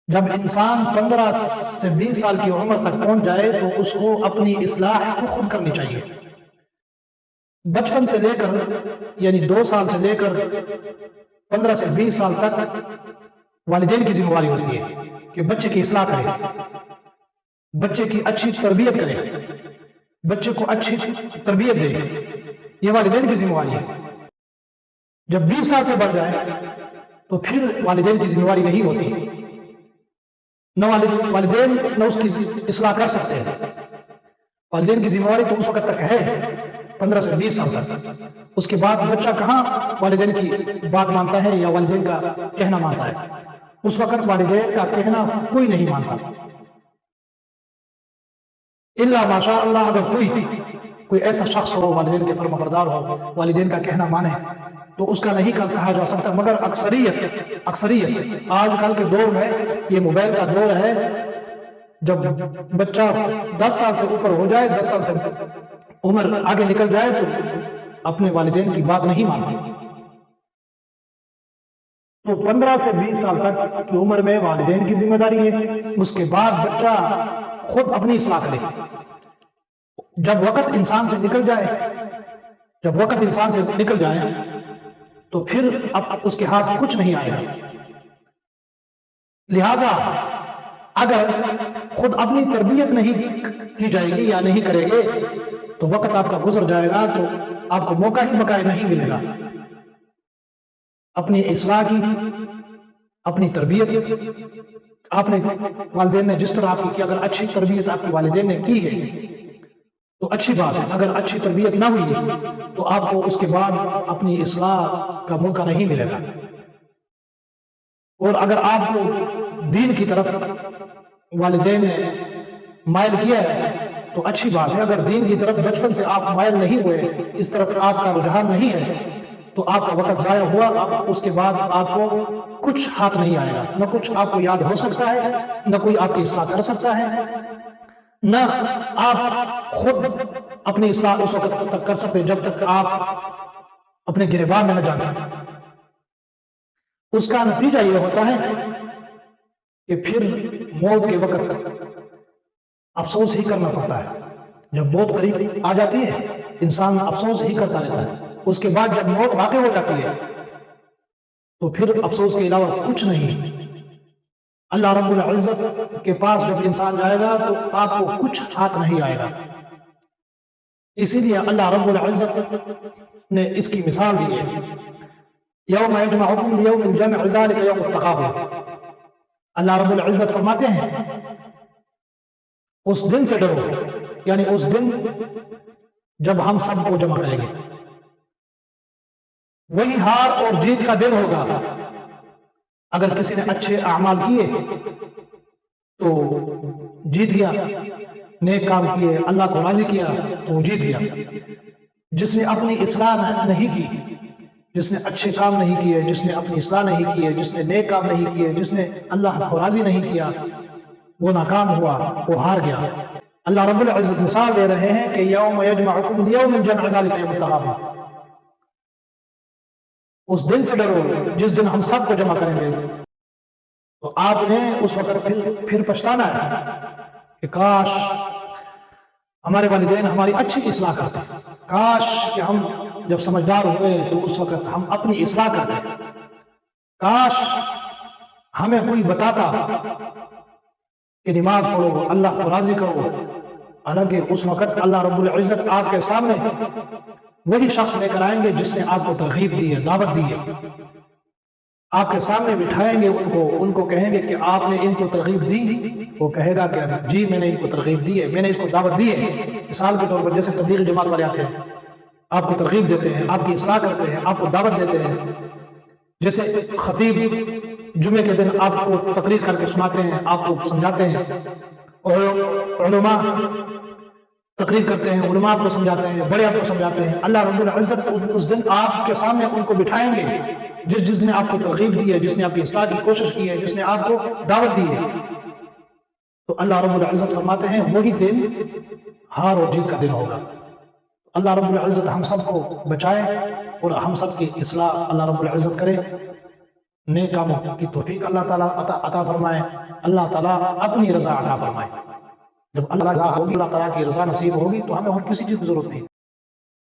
جب انسان 15 سے 20 سال کی عمر تک پہنچ جائے تو اس کو اپنی اصلاح خود کرنی چاہیے۔ بچپن سے لے کر یعنی 2 سال سے لے کر 15 سے 20 سال تک والدین کی ذمہ داری ہوتی ہے کہ بچے کی اصلاح کرے، بچے کی اچھی تربیت کرے، بچے کو اچھی تربیت دے، یہ والدین کی ذمہ داری ہے۔ جب 20 سال سے بڑھ جائے تو پھر والدین کی ذمہ داری نہیں ہوتی، نہ والدین نہ اس کی اصلاح کر سکتے ہیں۔ والدین کی ذمہ داری تو اس وقت تک ہے 15 سے 20 سال تک، اس کے بعد بچہ کہاں والدین کی بات مانتا ہے یا والدین کا کہنا مانتا ہے، اس وقت والدین کا کہنا کوئی نہیں مانتا، الا ماشاء اللہ اگر کوئی ایسا شخص ہو والدین کے فرما بردار ہو، والدین کا کہنا مانے تو اس کا نہیں کہا جا سکتا، مگر اکثریت آج کل کے دور میں یہ موبائل کا دور ہے، جب بچہ 10 سال سے اوپر ہو جائے، 10 سال سے عمر آگے نکل جائے تو اپنے والدین کی بات نہیں مانتے۔ تو 15 سے 20 سال تک کی عمر میں والدین کی ذمہ داری ہے، اس کے بعد بچہ خود اپنی اصلاح کرے۔ جب وقت انسان سے نکل جائے تو پھر اب اس کے ہاتھ کچھ نہیں آئے گا۔ لہٰذا اگر خود اپنی تربیت نہیں کی جائے گی یا نہیں کرے گے تو وقت آپ کا گزر جائے گا تو آپ کو موقع نہیں ملے گا اپنی اصلاح کی، اپنی تربیت۔ آپ نے والدین نے جس طرح آپ کی، اگر اچھی تربیت آپ کے والدین نے کی ہے تو اچھی بات ہے، اگر اچھی تربیت نہ ہوئی تو آپ کو اس کے بعد اپنی اصلاح کا موقع نہیں ملے گا۔ اور اگر آپ کو دین کی طرف والدین نے مائل کیا ہے تو اچھی بات ہے، اگر دین کی طرف بچپن سے آپ مائل نہیں ہوئے، اس طرف آپ کا رجحان نہیں ہے تو آپ کا وقت ضائع ہوا، اس کے بعد آپ کو کچھ ہاتھ نہیں آئے گا، نہ کچھ آپ کو یاد ہو سکتا ہے، نہ کوئی آپ کی اصلاح کر سکتا ہے، نہ آپ خود اپنی اصلاح اس وقت تک کر سکتے جب تک آپ اپنے گریبان میں نہ جاتے۔ اس کا نتیجہ یہ ہوتا ہے کہ پھر موت کے وقت افسوس ہی کرنا پڑتا ہے۔ جب موت قریب آ جاتی ہے انسان افسوس ہی کرتا رہتا ہے، اس کے بعد جب موت واقع ہو جاتی ہے تو پھر افسوس کے علاوہ کچھ نہیں۔ اللہ رب العزت کے پاس جب انسان جائے گا تو آپ کو کچھ ہاتھ نہیں آئے گا۔ اسی لیے اللہ رب العزت نے اس کی مثال دی ہے، یوم یجمعکم لیوم الجمع ذلک یوم التغابن۔ اللہ رب العزت فرماتے ہیں اس دن سے ڈرو، یعنی اس دن جب ہم سب کو جمع کریں گے، وہی ہار اور جیت کا دن ہوگا۔ اگر کسی نے اچھے اعمال کیے تو جیت گیا، نیک کام کیے اللہ کو راضی کیا تو جیت گیا۔ جس نے اپنی اصلاح نہیں کی، جس نے اچھے کام نہیں کیے، جس نے اپنی اصلاح نہیں کیے، جس نے نیک کام نہیں کیے، جس نے اللہ کو راضی نہیں کیا، وہ ناکام ہوا، وہ ہار گیا۔ اللہ رب العزت مثال دے رہے ہیں کہ یوم یجمعکم لیوم الجمع ذلک یوم التغابن، اس دن سے ڈرو جس دن ہم سب کو جمع کریں گے۔ تو آپ نے اس وقت پھر پچھتانا ہے کہ کاش ہمارے والدین ہماری اچھی اصلاح کرتے، کاش کہ ہم جب سمجھدار ہوئے تو اس وقت ہم اپنی اصلاح کرتے، کاش ہمیں کوئی بتاتا کہ نماز پڑھو، اللہ کو راضی کرو۔ حالانکہ اس وقت اللہ رب العزت آپ کے سامنے وہی شخص لے کر آئیں گے جس نے آپ کو ترغیب دی ہے، دعوت دی ہے، آپ کے سامنے بٹھائیں گے ان کو کہیں گے کہ آپ نے ان کو ترغیب دی، وہ کہے گا کہ جی میں نے ان کو ترغیب دی ہے، میں نے اس کو دعوت دی ہے۔ مثال کے طور پر جیسے تبلیغی جماعت والے آتے ہیں، آپ کو ترغیب دیتے ہیں، آپ کی اصلاح کرتے ہیں، آپ کو دعوت دیتے ہیں، جیسے خطیب جمعے کے دن آپ کو تقریر کر کے سناتے ہیں، آپ کو سمجھاتے ہیں، اور علماء تقریر کرتے ہیں، علماء آپ کو سمجھاتے ہیں، بڑے آپ کو سمجھاتے ہیں۔ اللہ رب العزت اس دن آپ کے سامنے ان کو بٹھائیں گے جس نے آپ کو ترغیب دی ہے، جس نے آپ کی اصلاح کی کوشش کی ہے، جس نے آپ کو دعوت دی ہے۔ تو اللہ رب العزت فرماتے ہیں وہی دن ہار اور جیت کا دن ہوگا۔ اللہ رب العزت ہم سب کو بچائے اور ہم سب کی اصلاح اللہ رب العزت کرے، نیک کاموں کی توفیق اللہ تعالیٰ عطا فرمائے۔ اللہ تعالیٰ اپنی رضا عطا فرمائے. جب اللہ تعالیٰ کی رضا نصیب ہوگی تو ہمیں اور کسی چیز کی ضرورت نہیں.